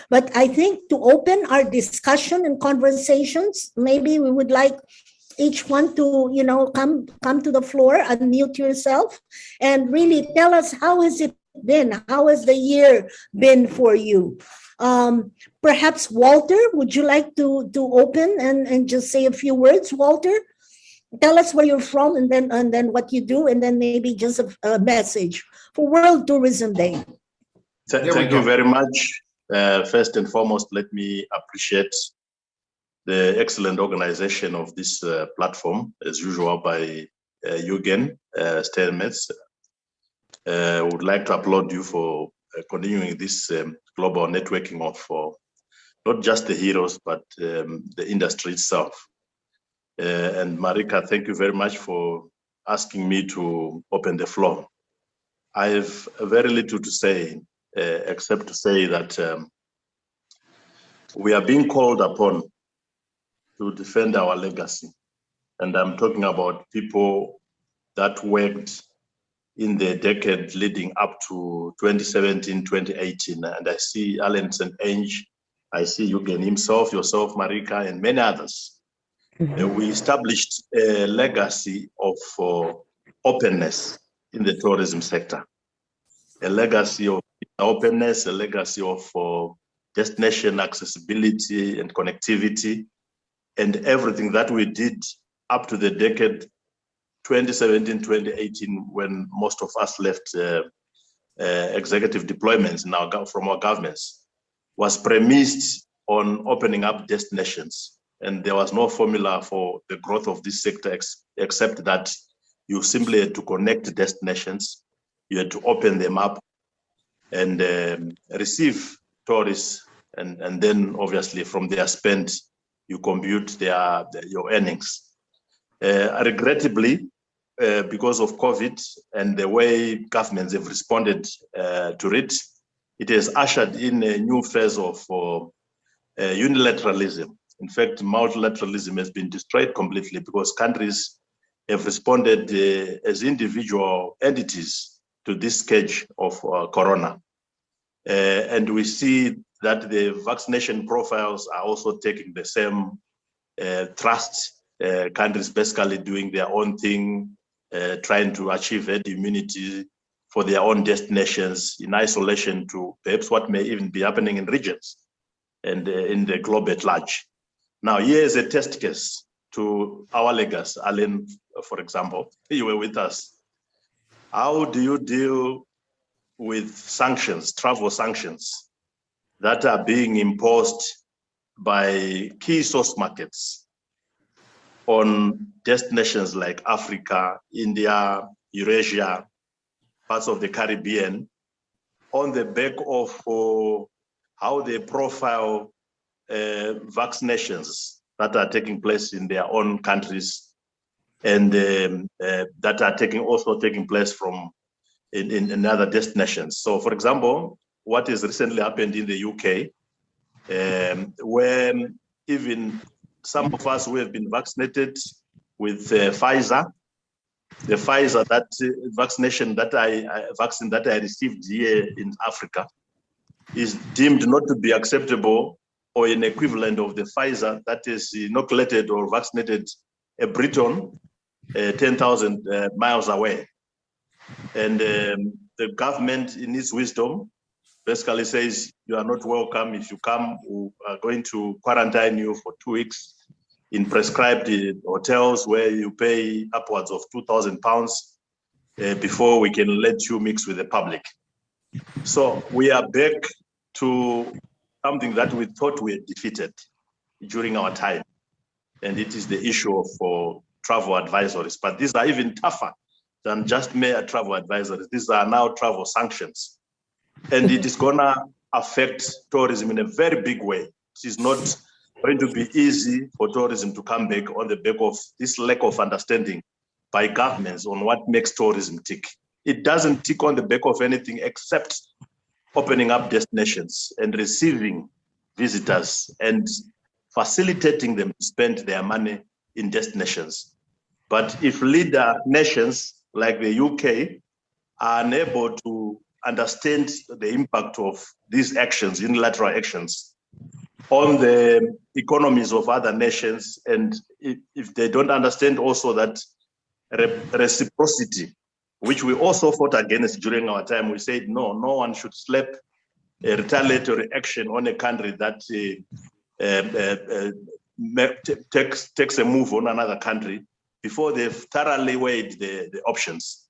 But I think to open our discussion and conversations, maybe we would like each one to, come to the floor, unmute yourself, and really tell us how has it been? How has the year been for you? Perhaps Walter, would you like to open and just say a few words, Walter? Tell us where you're from, and then what you do, and then maybe just a message for World Tourism Day. Thank you very much. First and foremost, let me appreciate the excellent organization of this platform, as usual, by Eugen Steinmetz. Would like to applaud you for continuing this global networking of not just the heroes, but the industry itself. And Marika, thank you very much for asking me to open the floor. I have very little to say, except to say that we are being called upon to defend our legacy. And I'm talking about people that worked in the decade leading up to 2017, 2018. And I see Alan St. Ange, I see Eugen himself, yourself, Marika, and many others. We established a legacy of openness in the tourism sector, a legacy of openness, a legacy of destination accessibility and connectivity, and everything that we did up to the decade 2017, 2018, when most of us left executive deployments from our governments, was premised on opening up destinations. And there was no formula for the growth of this sector except that you simply had to connect destinations, you had to open them up and receive tourists, and then obviously from their spend, you compute your earnings. Regrettably, because of COVID and the way governments have responded to it, it has ushered in a new phase of unilateralism. In fact, multilateralism has been destroyed completely because countries have responded as individual entities to this scourge of corona. And we see that the vaccination profiles are also taking the same thrust. Countries basically doing their own thing, trying to achieve herd immunity for their own destinations in isolation to perhaps what may even be happening in regions and in the globe at large. Now, here is a test case to our legacy. Alan, for example, you were with us. How do you deal with sanctions, travel sanctions, that are being imposed by key source markets on destinations like Africa, India, Eurasia, parts of the Caribbean, on the back of how they profile vaccinations that are taking place in their own countries and that are also taking place from in other destinations. So, for example, what has recently happened in the UK, where even some of us who have been vaccinated with Pfizer, the Pfizer vaccine that I received here in Africa is deemed not to be acceptable or an equivalent of the Pfizer that is inoculated or vaccinated a Briton 10,000 miles away. And the government, in its wisdom, basically says you are not welcome. If you come, we are going to quarantine you for 2 weeks in prescribed hotels where you pay upwards of £2,000 before we can let you mix with the public. So we are back to something that we thought we had defeated during our time. And it is the issue of travel advisories. But these are even tougher than just mere travel advisories. These are now travel sanctions. And it is going to affect tourism in a very big way. It is not going to be easy for tourism to come back on the back of this lack of understanding by governments on what makes tourism tick. It doesn't tick on the back of anything except opening up destinations and receiving visitors and facilitating them to spend their money in destinations. But if leader nations like the UK are unable to understand the impact of these actions, unilateral actions, on the economies of other nations, and if they don't understand also that reciprocity, which we also fought against during our time, we said no one should slap a retaliatory action on a country that takes a move on another country before they've thoroughly weighed the options.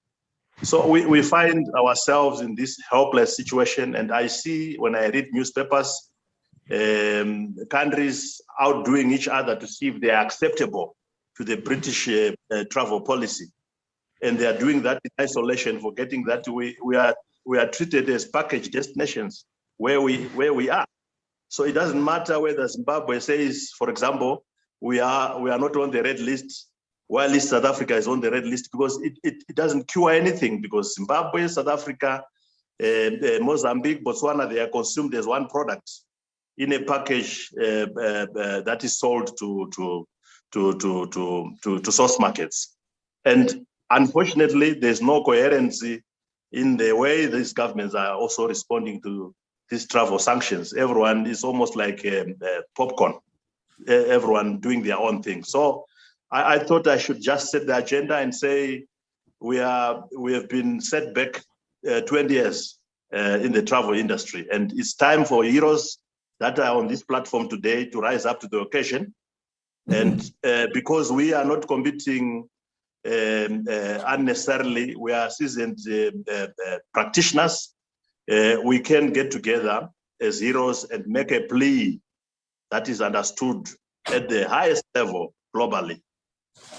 So we find ourselves in this helpless situation, and I see when I read newspapers, countries outdoing each other to see if they are acceptable to the British travel policy, and they are doing that in isolation, forgetting that we are treated as package destinations where we are. So it doesn't matter whether Zimbabwe says, for example, we are not on the red list, while South Africa is on the red list, because it doesn't cure anything, because Zimbabwe, South Africa, Mozambique, Botswana, they are consumed as one product in a package that is sold to source markets. And unfortunately, there's no coherency in the way these governments are also responding to these travel sanctions. Everyone is almost like popcorn, everyone doing their own thing. So I thought I should just set the agenda and say we have been set back 20 years in the travel industry, and it's time for heroes that are on this platform today to rise up to the occasion. And because we are not competing unnecessarily, we are seasoned practitioners, we can get together as heroes and make a plea that is understood at the highest level globally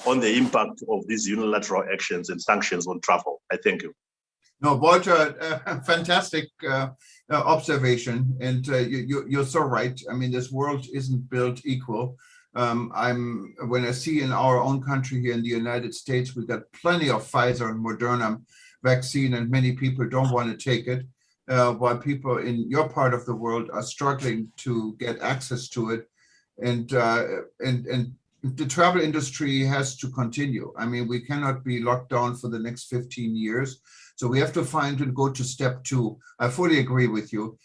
on the impact of these unilateral actions and sanctions on travel. I thank you. No, Walter, fantastic observation, and you're so right. I mean, this world isn't built equal. When I see in our own country here in the United States, we've got plenty of Pfizer and Moderna vaccine, and many people don't want to take it, while people in your part of the world are struggling to get access to it, and the travel industry has to continue. I mean, we cannot be locked down for the next 15 years. So we have to find and go to step two. I fully agree with you.